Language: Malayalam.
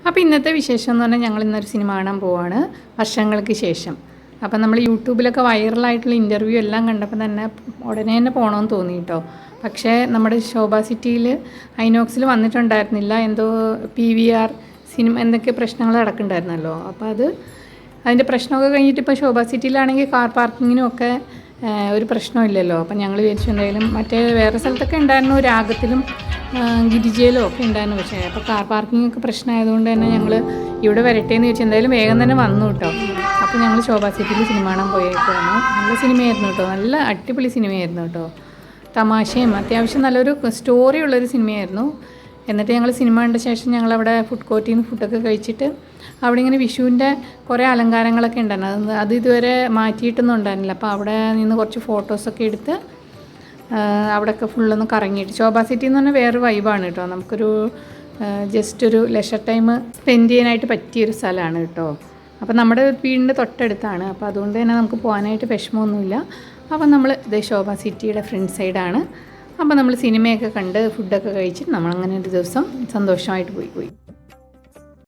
അപ്പോൾ ഇന്നത്തെ വിശേഷം എന്ന് പറഞ്ഞാൽ ഞങ്ങൾ ഇന്നൊരു സിനിമ കാണാൻ പോവാണ് വർഷങ്ങൾക്ക് ശേഷം. അപ്പം നമ്മൾ യൂട്യൂബിലൊക്കെ വൈറലായിട്ടുള്ള ഇൻ്റർവ്യൂ എല്ലാം കണ്ടപ്പോൾ തന്നെ ഉടനെ തന്നെ പോകണമെന്ന് തോന്നി കേട്ടോ. പക്ഷേ നമ്മുടെ ശോഭ സിറ്റിയിൽ ഐനോക്സിൽ വന്നിട്ടുണ്ടായിരുന്നില്ല, എന്തോ PVR സിനിമ എന്തൊക്കെ പ്രശ്നങ്ങൾ നടക്കുന്നുണ്ടായിരുന്നല്ലോ. അപ്പോൾ അതിൻ്റെ പ്രശ്നമൊക്കെ കഴിഞ്ഞിട്ട് ഇപ്പോൾ ശോഭ സിറ്റിയിലാണെങ്കിൽ കാർ പാർക്കിങ്ങിനും ഒക്കെ ഒരു പ്രശ്നമില്ലല്ലോ. അപ്പം ഞങ്ങൾ വിചാരിച്ചു എന്തായാലും മറ്റേ വേറെ സ്ഥലത്തൊക്കെ ഉണ്ടായിരുന്നു, രാഗത്തിലും ഗിരിജയിലും ഒക്കെ ഉണ്ടായിരുന്നു. പക്ഷേ അപ്പോൾ കാർ പാർക്കിംഗ് ഒക്കെ പ്രശ്നമായതുകൊണ്ട് തന്നെ ഞങ്ങൾ ഇവിടെ വരട്ടേന്ന് ചോദിച്ചാൽ എന്തായാലും വേഗം തന്നെ വന്നു കേട്ടോ. അപ്പോൾ ഞങ്ങൾ ശോഭ സിറ്റിയിൽ സിനിമ കാണാൻ പോയേക്കാണ്. നല്ല സിനിമയായിരുന്നു കേട്ടോ, നല്ല അടിപൊളി സിനിമയായിരുന്നു കേട്ടോ. തമാശയും അത്യാവശ്യം നല്ലൊരു സ്റ്റോറി ഉള്ളൊരു സിനിമയായിരുന്നു. എന്നിട്ട് ഞങ്ങൾ സിനിമ കണ്ട ശേഷം ഞങ്ങളവിടെ ഫുഡ് കോർട്ടിൽ നിന്ന് ഫുഡൊക്കെ കഴിച്ചിട്ട് അവിടെ ഇങ്ങനെ വിഷുവിൻ്റെ കുറേ അലങ്കാരങ്ങളൊക്കെ ഉണ്ടായിരുന്നു. അത് ഇതുവരെ മാറ്റിയിട്ടൊന്നും ഉണ്ടായിരുന്നില്ല. അപ്പോൾ അവിടെ നിന്ന് കുറച്ച് ഫോട്ടോസൊക്കെ എടുത്ത് അവിടെയൊക്കെ ഫുള്ളൊന്ന് കറങ്ങിയിട്ട്, ശോഭ സിറ്റി എന്ന് പറഞ്ഞാൽ വേറെ വൈബാണ് കേട്ടോ. നമുക്കൊരു ജസ്റ്റ് ഒരു ലെഷർ ടൈം സ്പെൻഡ് ചെയ്യാനായിട്ട് പറ്റിയൊരു സ്ഥലമാണ് കേട്ടോ. അപ്പോൾ നമ്മുടെ വീടിൻ്റെ തൊട്ടടുത്താണ്. അപ്പോൾ അതുകൊണ്ട് തന്നെ നമുക്ക് പോകാനായിട്ട് വിഷമമൊന്നുമില്ല. അപ്പോൾ നമ്മൾ ഇത് ശോഭ സിറ്റിയുടെ ഫ്രണ്ട് സൈഡാണ്. അപ്പോൾ നമ്മൾ സിനിമയൊക്കെ കണ്ട് ഫുഡൊക്കെ കഴിച്ചിട്ട് നമ്മളങ്ങനെ ഒരു ദിവസം സന്തോഷമായിട്ട് പോയി.